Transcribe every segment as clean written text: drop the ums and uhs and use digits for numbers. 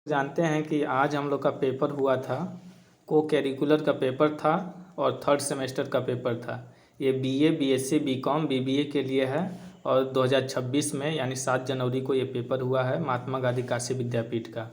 जानते हैं कि आज हम लोग का पेपर हुआ था। को कैरिकुलर का पेपर था और थर्ड सेमेस्टर का पेपर था। ये बीए, बीएससी, बीकॉम, बीबीए के लिए है और 2026 में यानी 7 जनवरी को ये पेपर हुआ है महात्मा गांधी काशी विद्यापीठ का।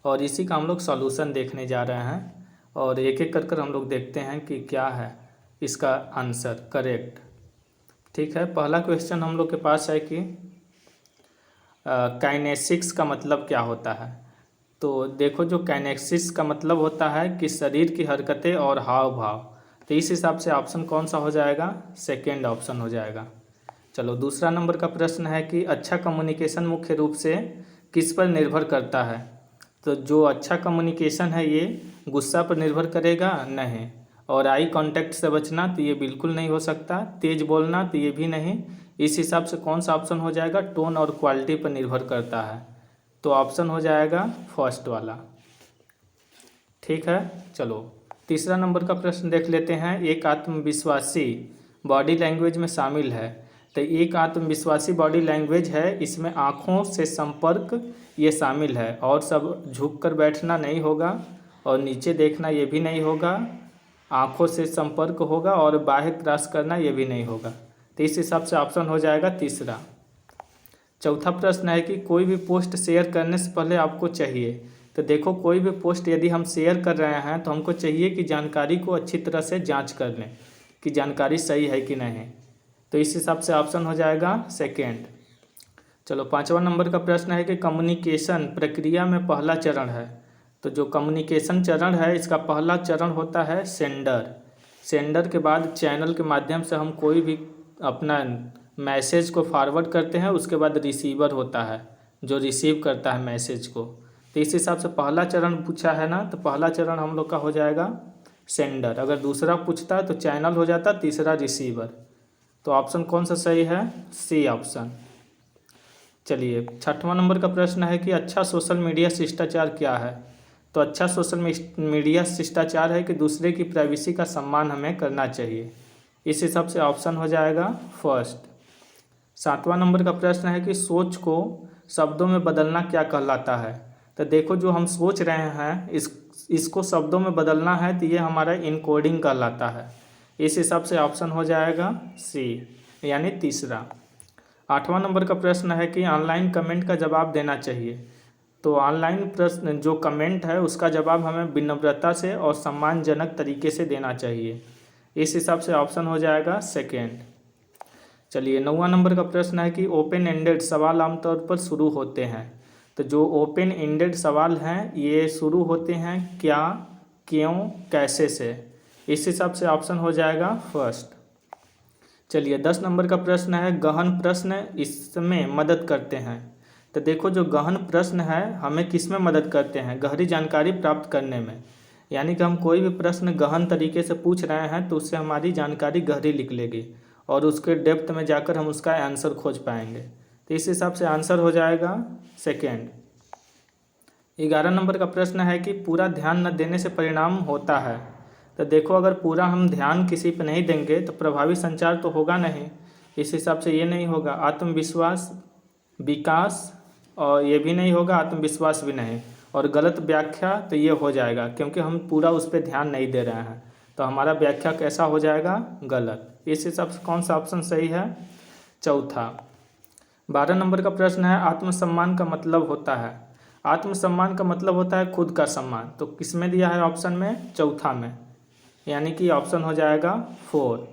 और इसी का हम लोग सॉल्यूशन देखने जा रहे हैं और एक एक कर हम लोग देखते हैं कि क्या है इसका आंसर करेक्ट। ठीक है, पहला क्वेश्चन हम लोग के पास है कि काइनेसिक्स का मतलब क्या होता है। तो देखो, जो काइनेसिस का मतलब होता है कि शरीर की हरकतें और हाव भाव। तो इस हिसाब से ऑप्शन कौन सा हो जाएगा? सेकेंड ऑप्शन हो जाएगा। चलो, दूसरा नंबर का प्रश्न है कि अच्छा कम्युनिकेशन मुख्य रूप से किस पर निर्भर करता है। तो जो अच्छा कम्युनिकेशन है ये गुस्सा पर निर्भर करेगा? नहीं। और आई कांटेक्ट से बचना तो ये बिल्कुल नहीं हो सकता। तेज बोलना तो ये भी नहीं। इस हिसाब से कौन सा ऑप्शन हो जाएगा? टोन और क्वालिटी पर निर्भर करता है। तो ऑप्शन हो जाएगा फर्स्ट वाला। ठीक है, चलो तीसरा नंबर का प्रश्न देख लेते हैं। एक आत्मविश्वासी बॉडी लैंग्वेज में शामिल है। तो एक आत्मविश्वासी बॉडी लैंग्वेज है, इसमें आँखों से संपर्क ये शामिल है और सब झुक कर बैठना नहीं होगा और नीचे देखना ये भी नहीं होगा। आँखों से संपर्क होगा और बाहें क्रॉस करना ये भी नहीं होगा। तो इस हिसाब से ऑप्शन हो जाएगा तीसरा। चौथा प्रश्न है कि कोई भी पोस्ट शेयर करने से पहले आपको चाहिए। तो देखो, कोई भी पोस्ट यदि हम शेयर कर रहे हैं तो हमको चाहिए कि जानकारी को अच्छी तरह से जांच कर लें कि जानकारी सही है कि नहीं। तो इस हिसाब से ऑप्शन हो जाएगा सेकेंड। चलो, पांचवा नंबर का प्रश्न है कि कम्युनिकेशन प्रक्रिया में पहला चरण है। तो जो कम्युनिकेशन चरण है इसका पहला चरण होता है सेंडर। सेंडर के बाद चैनल के माध्यम से हम कोई भी अपना मैसेज को फॉरवर्ड करते हैं। उसके बाद रिसीवर होता है जो रिसीव करता है मैसेज को। तो इस हिसाब से पहला चरण पूछा है ना, तो पहला चरण हम लोग का हो जाएगा सेंडर। अगर दूसरा पूछता तो चैनल हो जाता, तीसरा रिसीवर। तो ऑप्शन कौन सा सही है? C option. चलिए, छठवां नंबर का प्रश्न है कि अच्छा सोशल मीडिया शिष्टाचार क्या है। तो अच्छा सोशल मीडिया शिष्टाचार है कि दूसरे की प्राइवेसी का सम्मान हमें करना चाहिए। इस हिसाब से ऑप्शन हो जाएगा फर्स्ट। सातवां नंबर का प्रश्न है कि सोच को शब्दों में बदलना क्या कहलाता है। तो देखो, जो हम सोच रहे हैं इसको शब्दों में बदलना है तो ये हमारा इनकोडिंग कहलाता है। इस हिसाब से ऑप्शन हो जाएगा सी यानी तीसरा। आठवां नंबर का प्रश्न है कि ऑनलाइन कमेंट का जवाब देना चाहिए। तो ऑनलाइन प्रश्न जो कमेंट है उसका जवाब हमें विनम्रता से और सम्मानजनक तरीके से देना चाहिए। इस हिसाब से ऑप्शन हो जाएगा सेकेंड। चलिए, नौवां नंबर का प्रश्न है कि ओपन एंडेड सवाल आमतौर पर शुरू होते हैं। तो जो ओपन एंडेड सवाल हैं ये शुरू होते हैं क्या, क्यों, कैसे से। इस हिसाब से ऑप्शन हो जाएगा फर्स्ट। चलिए, 10 नंबर का प्रश्न है गहन प्रश्न इसमें मदद करते हैं। तो देखो, जो गहन प्रश्न है हमें किस में मदद करते हैं? गहरी जानकारी प्राप्त करने में। यानी कि हम कोई भी प्रश्न गहन तरीके से पूछ रहे हैं तो उससे हमारी जानकारी गहरी निकलेगी और उसके डेप्थ में जाकर हम उसका आंसर खोज पाएंगे। तो इस हिसाब से आंसर हो जाएगा सेकेंड। 11 नंबर का प्रश्न है कि पूरा ध्यान न देने से परिणाम होता है। तो देखो, अगर पूरा हम ध्यान किसी पर नहीं देंगे तो प्रभावी संचार तो होगा नहीं। इस हिसाब से ये नहीं होगा। आत्मविश्वास, विकास और ये भी नहीं होगा, आत्मविश्वास भी नहीं। और गलत व्याख्या तो ये हो जाएगा क्योंकि हम पूरा उस पर ध्यान नहीं दे रहे हैं। तो हमारा व्याख्या कैसा हो जाएगा? गलत। इस हिसाब से कौन सा ऑप्शन सही है? चौथा। 12 नंबर का प्रश्न है आत्मसम्मान का मतलब होता है। आत्मसम्मान का मतलब होता है खुद का सम्मान। तो किस में दिया है? ऑप्शन में चौथा में, यानी कि ऑप्शन हो जाएगा 4।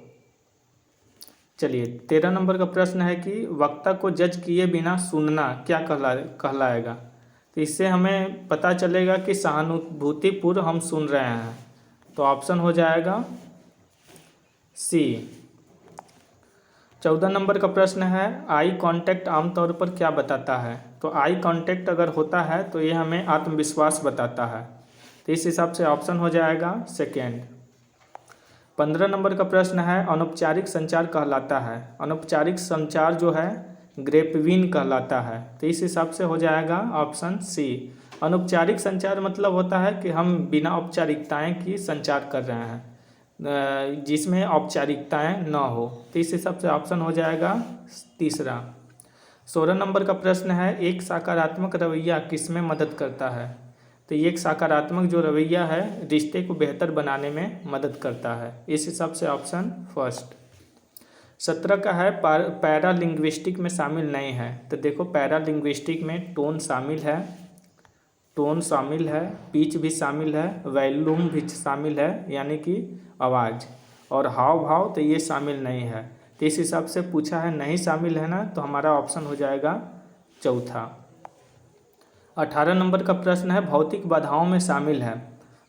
चलिए, 13 नंबर का प्रश्न है कि वक्ता को जज किए बिना सुनना क्या कहलाएगा। तो इससे हमें पता चलेगा कि सहानुभूतिपूर्व हम सुन रहे हैं। तो ऑप्शन हो जाएगा सी। 14 नंबर का प्रश्न है आई कांटेक्ट आमतौर पर क्या बताता है। तो आई कांटेक्ट अगर होता है तो ये हमें आत्मविश्वास बताता है। तो इस हिसाब से ऑप्शन हो जाएगा सेकेंड। 15 नंबर का प्रश्न है अनौपचारिक संचार कहलाता है। अनौपचारिक संचार जो है ग्रेपवीन कहलाता है। तो इस हिसाब से हो जाएगा ऑप्शन सी। अनौपचारिक संचार मतलब होता है कि हम बिना औपचारिकताएं की संचार कर रहे हैं, जिसमें औपचारिकताएं न हो। तो इस हिसाब से ऑप्शन हो जाएगा तीसरा। 16 नंबर का प्रश्न है एक सकारात्मक रवैया किस में मदद करता है। तो ये एक सकारात्मक जो रवैया है रिश्ते को बेहतर बनाने में मदद करता है। इस हिसाब से ऑप्शन फर्स्ट। 17 का है पैरा लिंग्विस्टिक में शामिल नहीं है। तो देखो पैरा लिंग्विस्टिक में टोन शामिल है, पिच भी शामिल है, वॉल्यूम भी शामिल है यानी कि आवाज़, और हाव भाव तो ये शामिल नहीं है। तो इस हिसाब से पूछा है नहीं शामिल है ना, तो हमारा ऑप्शन हो जाएगा चौथा। 18 नंबर का प्रश्न है भौतिक बाधाओं में शामिल है।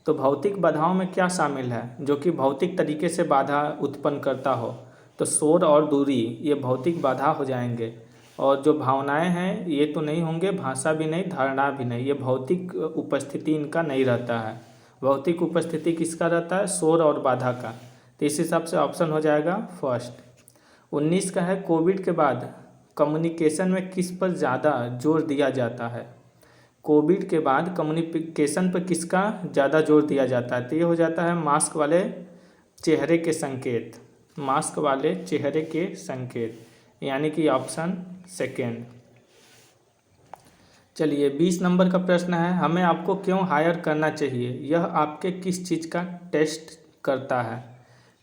तो भौतिक बाधाओं में क्या शामिल है जो कि भौतिक तरीके से बाधा उत्पन्न करता हो? तो शोर और दूरी ये भौतिक बाधा हो जाएंगे, और जो भावनाएं हैं ये तो नहीं होंगे, भाषा भी नहीं, धारणा भी नहीं, ये भौतिक उपस्थिति इनका नहीं रहता है। भौतिक उपस्थिति किसका रहता है? शोर और बाधा का। तो इस हिसाब से ऑप्शन हो जाएगा फर्स्ट। 19 का है कोविड के बाद कम्युनिकेशन में किस पर ज़्यादा जोर दिया जाता है? कोविड के बाद कम्युनिकेशन पर किसका ज़्यादा जोर दिया जाता है? तो ये हो जाता है मास्क वाले चेहरे के संकेत, मास्क वाले चेहरे के संकेत, यानी कि ऑप्शन सेकेंड। चलिए 20 नंबर का प्रश्न है हमें आपको क्यों हायर करना चाहिए, यह आपके किस चीज़ का टेस्ट करता है?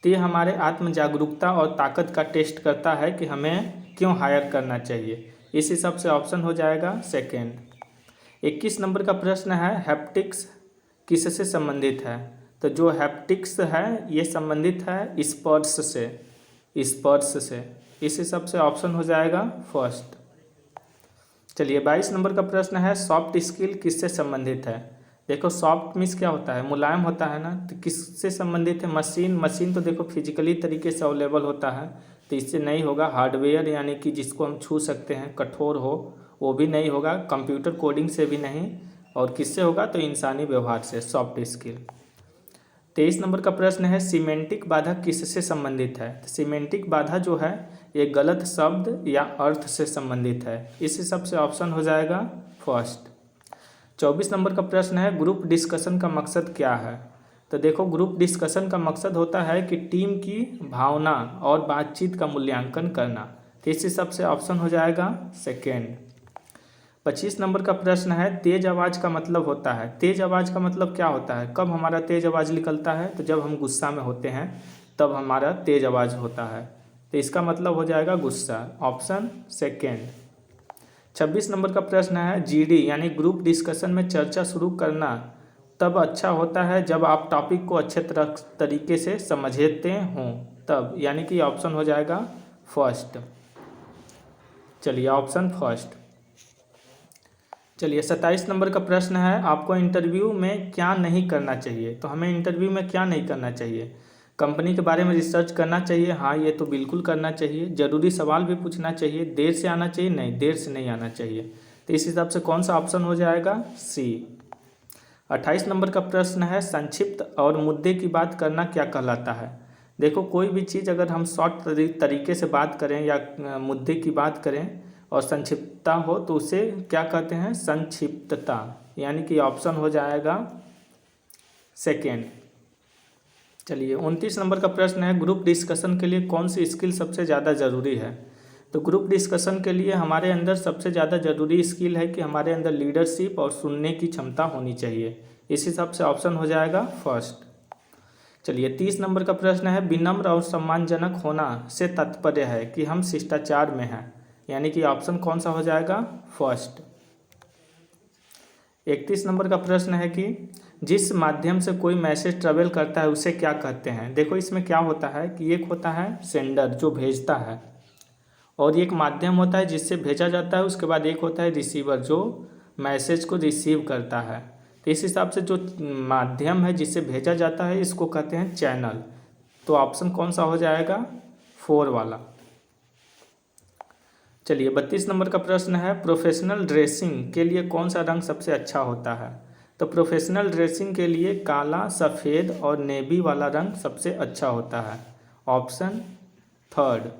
तो ये हमारे आत्म जागरूकता और ताकत का टेस्ट करता है कि हमें क्यों हायर करना चाहिए। इस हिसाब से ऑप्शन हो जाएगा सेकेंड। 21 नंबर का प्रश्न है हैप्टिक्स किससे संबंधित है? तो जो हैप्टिक्स है ये संबंधित है स्पर्श से, इस हिसाब से ऑप्शन हो जाएगा फर्स्ट। चलिए 22 नंबर का प्रश्न है सॉफ्ट स्किल किससे संबंधित है? देखो सॉफ्ट मीन्स क्या होता है? मुलायम होता है ना, तो किससे संबंधित है? मशीन तो देखो फिजिकली तरीके से अवेलेबल होता है, तो इससे नहीं होगा। हार्डवेयर यानी कि जिसको हम छू सकते हैं, कठोर हो, वो भी नहीं होगा। कंप्यूटर कोडिंग से भी नहीं, और किससे होगा? तो इंसानी व्यवहार से, सॉफ्ट स्किल। 23 नंबर का प्रश्न है सीमेंटिक बाधा किससे संबंधित है? सीमेंटिक बाधा जो है ये गलत शब्द या अर्थ से संबंधित है। इस हिसाब से ऑप्शन हो जाएगा फर्स्ट। 24 नंबर का प्रश्न है ग्रुप डिस्कशन का मकसद क्या है? तो देखो ग्रुप डिस्कशन का मकसद होता है कि टीम की भावना और बातचीत का मूल्यांकन करना। तो इस हिसाब से ऑप्शन हो जाएगा सेकेंड। 25 नंबर का प्रश्न है तेज आवाज़ का मतलब होता है। तेज आवाज़ का मतलब क्या होता है? कब हमारा तेज आवाज़ निकलता है? तो जब हम गुस्सा में होते हैं तब हमारा तेज आवाज़ होता है। तो इसका मतलब हो जाएगा गुस्सा, ऑप्शन सेकेंड। 26 नंबर का प्रश्न है जीडी यानी ग्रुप डिस्कशन में चर्चा शुरू करना तब अच्छा होता है जब आप टॉपिक को अच्छे तरीके से समझते हों, तब, यानी कि ऑप्शन हो जाएगा फर्स्ट। चलिए ऑप्शन फर्स्ट। चलिए 27 नंबर का प्रश्न है आपको इंटरव्यू में क्या नहीं करना चाहिए? तो हमें इंटरव्यू में क्या नहीं करना चाहिए? कंपनी के बारे में रिसर्च करना चाहिए, हाँ ये तो बिल्कुल करना चाहिए। ज़रूरी सवाल भी पूछना चाहिए। देर से आना चाहिए? नहीं, देर से नहीं आना चाहिए। तो इस हिसाब से कौन सा ऑप्शन हो जाएगा? सी। 28 नंबर का प्रश्न है संक्षिप्त और मुद्दे की बात करना क्या कहलाता है? देखो कोई भी चीज़ अगर हम शॉर्ट तरीके से बात करें या मुद्दे की बात करें और संक्षिप्तता हो तो उसे क्या कहते हैं? संक्षिप्तता, यानी कि ऑप्शन हो जाएगा सेकेंड। चलिए 29 नंबर का प्रश्न है ग्रुप डिस्कशन के लिए कौन सी स्किल सबसे ज़्यादा ज़रूरी है? तो ग्रुप डिस्कशन के लिए हमारे अंदर सबसे ज़्यादा ज़रूरी स्किल है कि हमारे अंदर लीडरशिप और सुनने की क्षमता होनी चाहिए। इस हिसाब से ऑप्शन हो जाएगा फर्स्ट। चलिए 30 नंबर का प्रश्न है विनम्र और सम्मानजनक होना से तात्पर्य है कि हम शिष्टाचार में हैं, यानी कि ऑप्शन कौन सा हो जाएगा? फर्स्ट। 31 नंबर का प्रश्न है कि जिस माध्यम से कोई मैसेज ट्रेवल करता है उसे क्या कहते हैं? देखो इसमें क्या होता है कि एक होता है सेंडर जो भेजता है, और एक माध्यम होता है जिससे भेजा जाता है, उसके बाद एक होता है रिसीवर जो मैसेज को रिसीव करता है। तो इस हिसाब से जो माध्यम है जिससे भेजा जाता है इसको कहते हैं चैनल। तो ऑप्शन कौन सा हो जाएगा? 4 वाला। चलिए 32 नंबर का प्रश्न है प्रोफेशनल ड्रेसिंग के लिए कौन सा रंग सबसे अच्छा होता है? तो प्रोफेशनल ड्रेसिंग के लिए काला, सफ़ेद और नेवी वाला रंग सबसे अच्छा होता है, ऑप्शन थर्ड।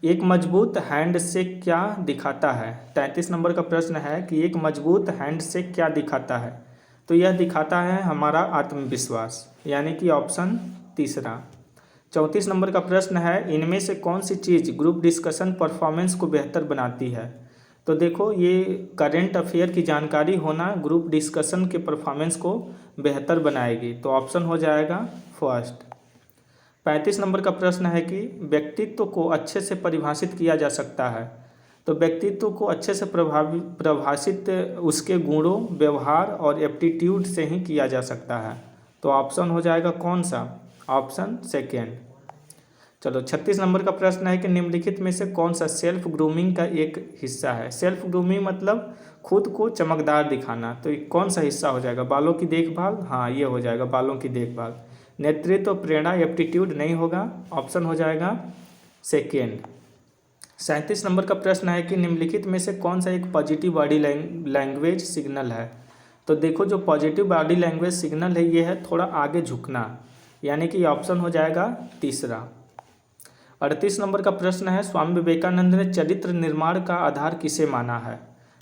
एक मजबूत हैंडशेक क्या दिखाता है? 33 नंबर का प्रश्न है कि एक मजबूत हैंडशेक क्या दिखाता है? तो यह दिखाता है हमारा आत्मविश्वास, यानी कि ऑप्शन तीसरा। 34 नंबर का प्रश्न है इनमें से कौन सी चीज़ ग्रुप डिस्कशन परफॉर्मेंस को बेहतर बनाती है? तो देखो ये करंट अफेयर की जानकारी होना ग्रुप डिस्कशन के परफॉर्मेंस को बेहतर बनाएगी, तो ऑप्शन हो जाएगा फर्स्ट। 35 नंबर का प्रश्न है कि व्यक्तित्व को अच्छे से परिभाषित किया जा सकता है। तो व्यक्तित्व को अच्छे से परिभाषित उसके गुणों, व्यवहार और एप्टीट्यूड से ही किया जा सकता है। तो ऑप्शन हो जाएगा कौन सा? Option second. चलो 36 नंबर का प्रश्न है कि निम्नलिखित में से कौन सा सेल्फ ग्रूमिंग का एक हिस्सा है? सेल्फ ग्रूमिंग मतलब खुद को चमकदार दिखाना, तो ये कौन सा हिस्सा हो जाएगा? बालों की देखभाल, हाँ ये हो जाएगा बालों की देखभाल। नेतृत्व, प्रेरणा, एप्टीट्यूड नहीं होगा, ऑप्शन हो जाएगा सेकेंड। 37 नंबर का प्रश्न है कि निम्नलिखित में से कौन सा एक पॉजिटिव बॉडी लैंग्वेज सिग्नल है? तो देखो जो पॉजिटिव बॉडी लैंग्वेज सिग्नल है ये है थोड़ा आगे झुकना, यानी कि ऑप्शन हो जाएगा तीसरा। 38 नंबर का प्रश्न है स्वामी विवेकानंद ने चरित्र निर्माण का आधार किसे माना है?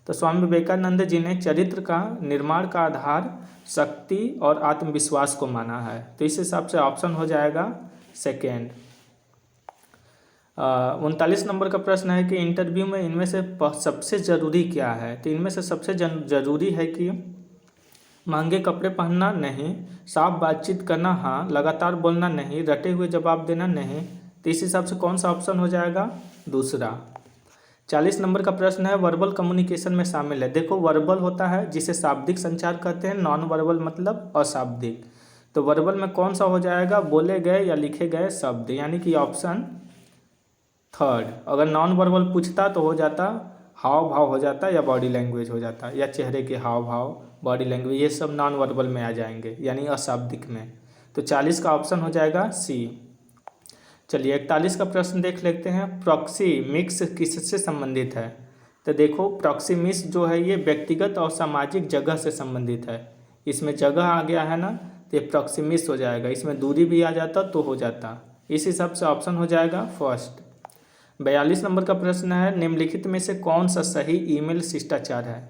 तो स्वामी विवेकानंद जी ने चरित्र का निर्माण का आधार शक्ति और आत्मविश्वास को माना है, तो इस हिसाब से ऑप्शन हो जाएगा सेकेंड। 39 नंबर का प्रश्न है कि इंटरव्यू में इनमें से सबसे ज़रूरी क्या है? तो इनमें से सबसे ज़रूरी है कि महंगे कपड़े पहनना नहीं, साफ बातचीत करना हाँ, लगातार बोलना नहीं, रटे हुए जवाब देना नहीं, तो इस हिसाब से कौन सा ऑप्शन हो जाएगा? दूसरा। 40 नंबर का प्रश्न है वर्बल कम्युनिकेशन में शामिल है। देखो वर्बल होता है जिसे शाब्दिक संचार कहते हैं, नॉन वर्बल मतलब अशाब्दिक। तो वर्बल में कौन सा हो जाएगा? बोले गए या लिखे गए शब्द, यानी कि ऑप्शन थर्ड। अगर नॉन वर्बल पूछता तो हो जाता हाव भाव हो जाता, या बॉडी लैंग्वेज हो जाता, या चेहरे के हाव भाव, बॉडी लैंग्वेज, ये सब नॉन वर्बल में आ जाएंगे, यानी अशाब्दिक में। तो 40 का ऑप्शन हो जाएगा सी। चलिए 41 का प्रश्न देख लेते हैं। प्रॉक्सी मिक्स किससे संबंधित है? तो देखो प्रॉक्सिमिक्स जो है ये व्यक्तिगत और सामाजिक जगह से संबंधित है। इसमें जगह आ गया है ना, तो ये प्रॉक्सिमिक्स हो जाएगा। इसमें दूरी भी आ जाता तो हो जाता, इस हिसाब से ऑप्शन हो जाएगा फर्स्ट। 42 नंबर का प्रश्न है निम्नलिखित में से कौन सा सही ईमेल शिष्टाचार है?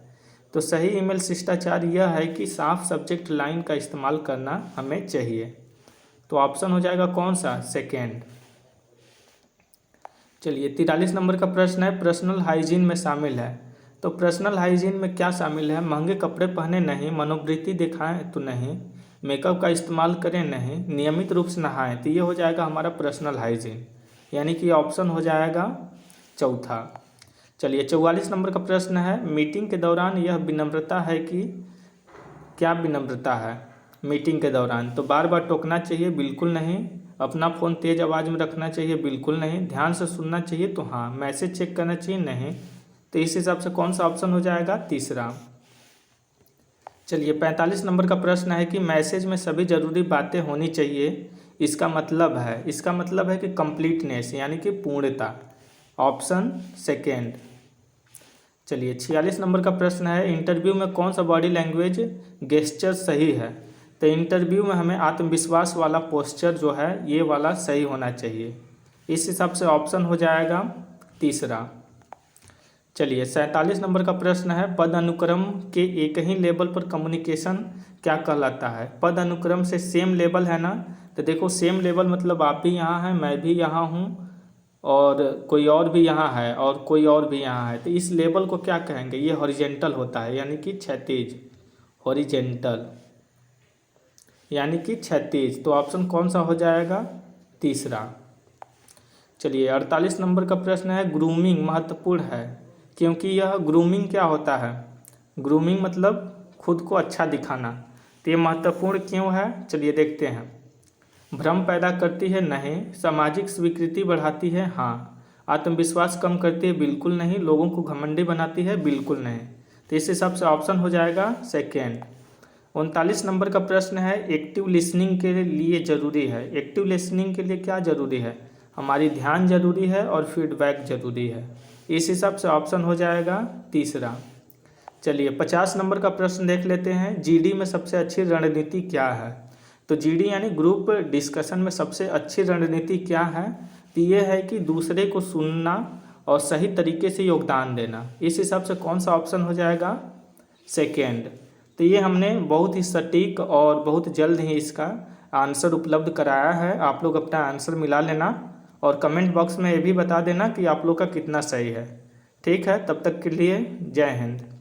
तो सही ईमेल शिष्टाचार यह है कि साफ सब्जेक्ट लाइन का इस्तेमाल करना हमें चाहिए, तो ऑप्शन हो जाएगा कौन सा? सेकेंड। चलिए 43 नंबर का प्रश्न है पर्सनल हाइजीन में शामिल है। तो पर्सनल हाइजीन में क्या शामिल है? महंगे कपड़े पहने नहीं, मनोवृत्ति दिखाएं तो नहीं, मेकअप का इस्तेमाल करें नहीं, नियमित रूप से नहाएं, तो ये हो जाएगा हमारा पर्सनल हाइजीन, यानी कि ऑप्शन हो जाएगा चौथा। चलिए 44 नंबर का प्रश्न है मीटिंग के दौरान यह विनम्रता है कि क्या विनम्रता है मीटिंग के दौरान? तो बार बार टोकना चाहिए, बिल्कुल नहीं। अपना फ़ोन तेज़ आवाज़ में रखना चाहिए, बिल्कुल नहीं। ध्यान से सुनना चाहिए, तो हाँ। मैसेज चेक करना चाहिए, नहीं। तो इस हिसाब से कौन सा ऑप्शन हो जाएगा? तीसरा। चलिए 45 नंबर का प्रश्न है कि मैसेज में सभी ज़रूरी बातें होनी चाहिए, इसका मतलब है कि कंप्लीटनेस, यानी कि पूर्णता, ऑप्शन सेकेंड। चलिए 46 नंबर का प्रश्न है इंटरव्यू में कौन सा बॉडी लैंग्वेज गेस्चर सही है? तो इंटरव्यू में हमें आत्मविश्वास वाला पोस्चर जो है ये वाला सही होना चाहिए, इस हिसाब से ऑप्शन हो जाएगा तीसरा। चलिए 47 नंबर का प्रश्न है पद अनुक्रम के एक ही लेवल पर कम्युनिकेशन क्या कहलाता है? पद अनुक्रम से सेम लेवल है ना, तो देखो सेम लेवल मतलब आप भी यहाँ हैं, मैं भी यहाँ हूँ, और कोई और भी यहाँ है, और कोई और भी यहाँ है, तो इस लेवल को क्या कहेंगे? ये हॉरिजेंटल होता है, यानी कि क्षैतिज, हॉरिजेंटल यानी कि क्षैतिज। तो ऑप्शन कौन सा हो जाएगा? तीसरा। चलिए 48 नंबर का प्रश्न है ग्रूमिंग महत्वपूर्ण है क्योंकि यह ग्रूमिंग क्या होता है? ग्रूमिंग मतलब खुद को अच्छा दिखाना, तो ये महत्वपूर्ण क्यों है? चलिए देखते हैं। भ्रम पैदा करती है, नहीं। सामाजिक स्वीकृति बढ़ाती है, हाँ। आत्मविश्वास कम करती है, बिल्कुल नहीं। लोगों को घमंडी बनाती है, बिल्कुल नहीं। तो इस हिसाब से ऑप्शन हो जाएगा सेकेंड। 39 नंबर का प्रश्न है एक्टिव लिसनिंग के लिए ज़रूरी है। एक्टिव लिसनिंग के लिए क्या ज़रूरी है? हमारी ध्यान जरूरी है और फीडबैक जरूरी है, इस हिसाब से ऑप्शन हो जाएगा तीसरा। चलिए 50 नंबर का प्रश्न देख लेते हैं जीडी में सबसे अच्छी रणनीति क्या है? तो जीडी यानी ग्रुप डिस्कशन में सबसे अच्छी रणनीति क्या है? तो ये है कि दूसरे को सुनना और सही तरीके से योगदान देना, इस हिसाब से कौन सा ऑप्शन हो जाएगा? सेकेंड। तो ये हमने बहुत ही सटीक और बहुत जल्द ही इसका आंसर उपलब्ध कराया है। आप लोग अपना आंसर मिला लेना और कमेंट बॉक्स में ये भी बता देना कि आप लोग का कितना सही है। ठीक है, तब तक के लिए जय हिंद।